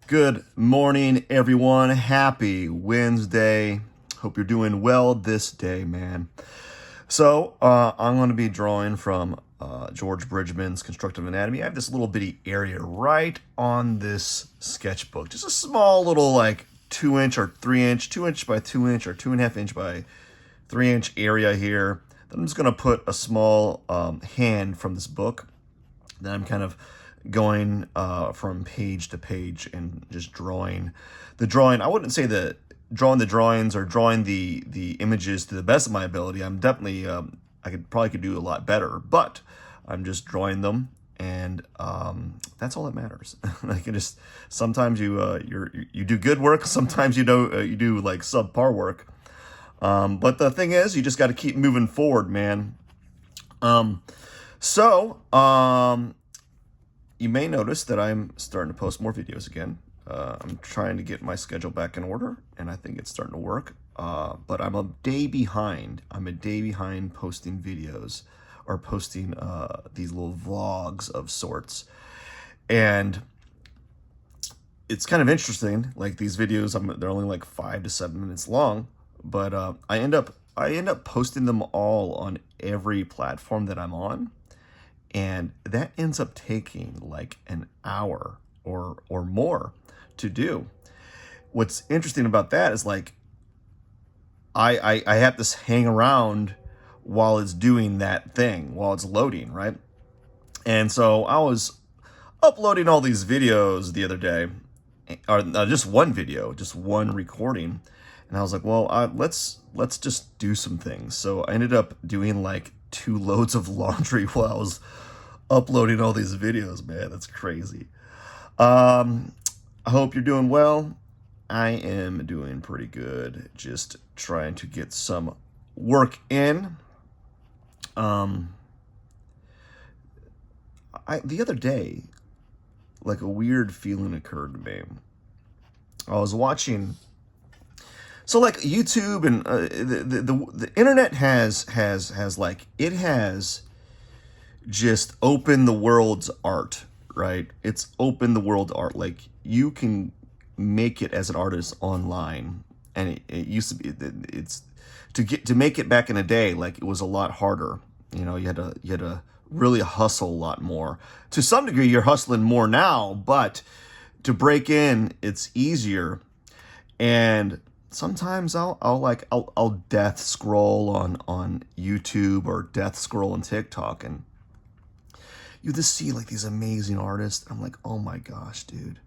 Good morning, everyone. Happy Wednesday. Hope you're doing well this day, man. So, I'm going to be drawing from George Bridgman's Constructive Anatomy. I have this little bitty area right on this sketchbook. Just a small little, like, 2-inch or 3-inch, 2-inch by 2-inch or 2.5-inch by 3-inch area here. Then I'm just going to put a small hand from this book. Then I'm kind of going from page to page and just drawing the drawing. I wouldn't say that drawing the drawings or drawing the images to the best of my ability. I'm definitely I could do a lot better, but I'm just drawing them, and that's all that matters. Like, it just sometimes you do good work, sometimes you do like subpar work. But the thing is, you just got to keep moving forward, man. You may notice that I'm starting to post more videos again. I'm trying to get my schedule back in order, and I think it's starting to work. But I'm a day behind. I'm a day behind posting videos or posting these little vlogs of sorts. And it's kind of interesting. Like, these videos, they're only like 5 to 7 minutes long, but I end up posting them all on every platform that I'm on. And that ends up taking like an hour or more to do. What's interesting about that is, like, I have to hang around while it's doing that thing, while it's loading, right? And so I was uploading all these videos the other day, or just one video, just one recording. And I was like, well, let's just do some things. So I ended up doing like 2 loads of laundry while I was uploading all these videos, man. That's crazy. I hope you're doing well. I am doing pretty good. Just trying to get some work in. The other day, like, a weird feeling occurred to me. I was watching. So, like, YouTube and the internet has like, it has just open the world's art, right? It's open the world art. Like, you can make it as an artist online, and it used to be, it's to make it back in a day, like, it was a lot harder. You know, you had to really hustle a lot more. To some degree, you're hustling more now, but to break in, it's easier. And sometimes I'll death scroll on YouTube or death scroll on TikTok, and you just see like these amazing artists. I'm like, oh my gosh, dude.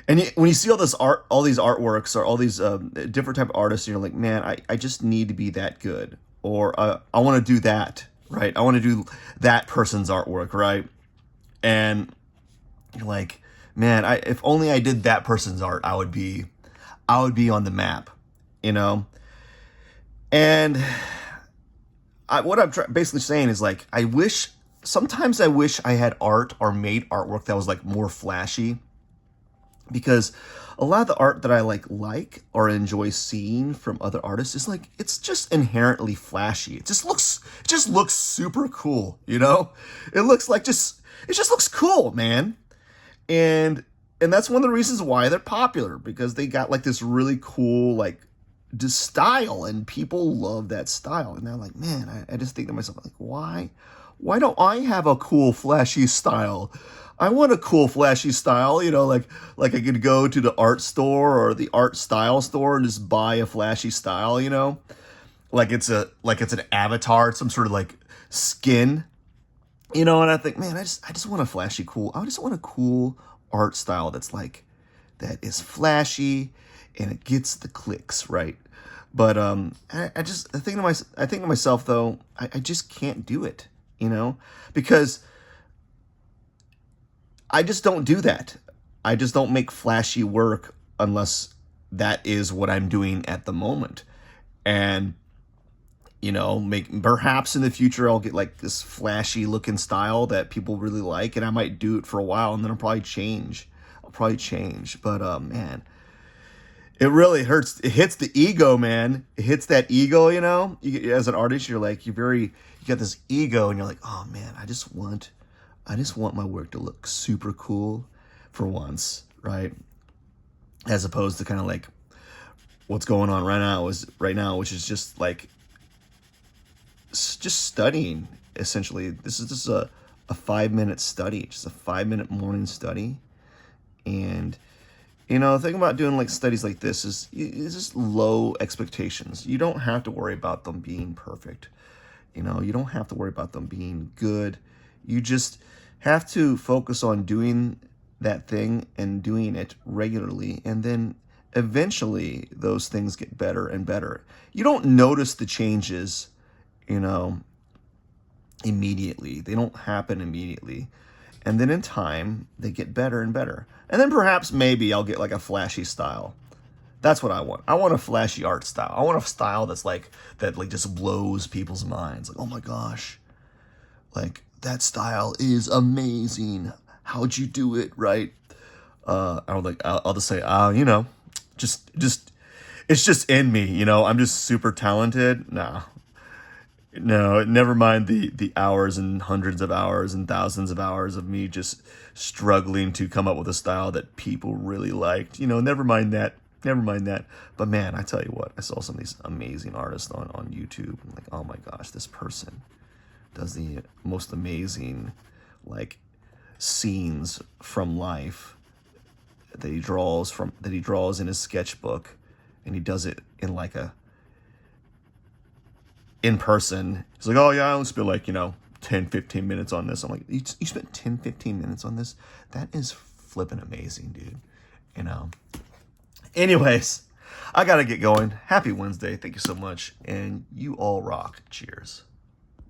And when you see all this art, all these artworks, or all these different type of artists, you're like, man, I just need to be that good, or I want to do that, right? I want to do that person's artwork, right? And you're like, man, if only I did that person's art, I would be on the map, you know. And what I'm basically saying is, like, sometimes I wish I had art or made artwork that was like more flashy, because a lot of the art that I like or enjoy seeing from other artists is like, it's just inherently flashy. It just looks super cool, you know? It just looks cool, man. And that's one of the reasons why they're popular, because they got like this really cool, like, just style, and people love that style. And they're like, man, I just think to myself, like, why don't I have a cool, flashy style? I want a cool, flashy style, you know, like I could go to the art store or the art style store and just buy a flashy style, you know, like it's an avatar, some sort of like skin, you know. And I think, man, I just want a flashy, cool. I just want a cool art style that is flashy and it gets the clicks, right? But I think to myself though, I just can't do it, you know, because I just don't do that. I just don't make flashy work unless that is what I'm doing at the moment. And, you know, perhaps in the future I'll get like this flashy looking style that people really like, and I might do it for a while, and then I'll probably change. But man, it really hurts. It hits the ego, man. It hits that ego, you know. As an artist, you got this ego, and you're like, oh man, I just want my work to look super cool for once, right? as opposed to kind of like what's going on right now, which is just like just studying. Essentially, this is just a 5 minute study, just a 5 minute morning study. And the thing about doing like studies like this is it's just low expectations. You don't have to worry about them being perfect. You don't have to worry about them being good. You just have to focus on doing that thing and doing it regularly, and then eventually those things get better and better. You don't notice the changes, you know, immediately. They don't happen immediately. And then in time, they get better and better. And then perhaps maybe I'll get like a flashy style. That's what I want. I want a flashy art style. I want a style that just blows people's minds. Like, oh my gosh, like that style is amazing. How'd you do it? Right? I'll just say, just it's just in me. I'm just super talented. Nah, no, never mind the hours and hundreds of hours and thousands of hours of me just struggling to come up with a style that people really liked. Never mind that. Never mind that. But man, I tell you what, I saw some of these amazing artists on YouTube. I'm like, oh my gosh, this person does the most amazing like scenes from life that he draws in his sketchbook, and he does it in like in person. He's like, oh yeah, I only spent like 10-15 minutes on this. I'm like, you spent 10-15 minutes on this? That is flipping amazing, dude. Anyways, I gotta get going. Happy Wednesday. Thank you so much, and you all rock. Cheers.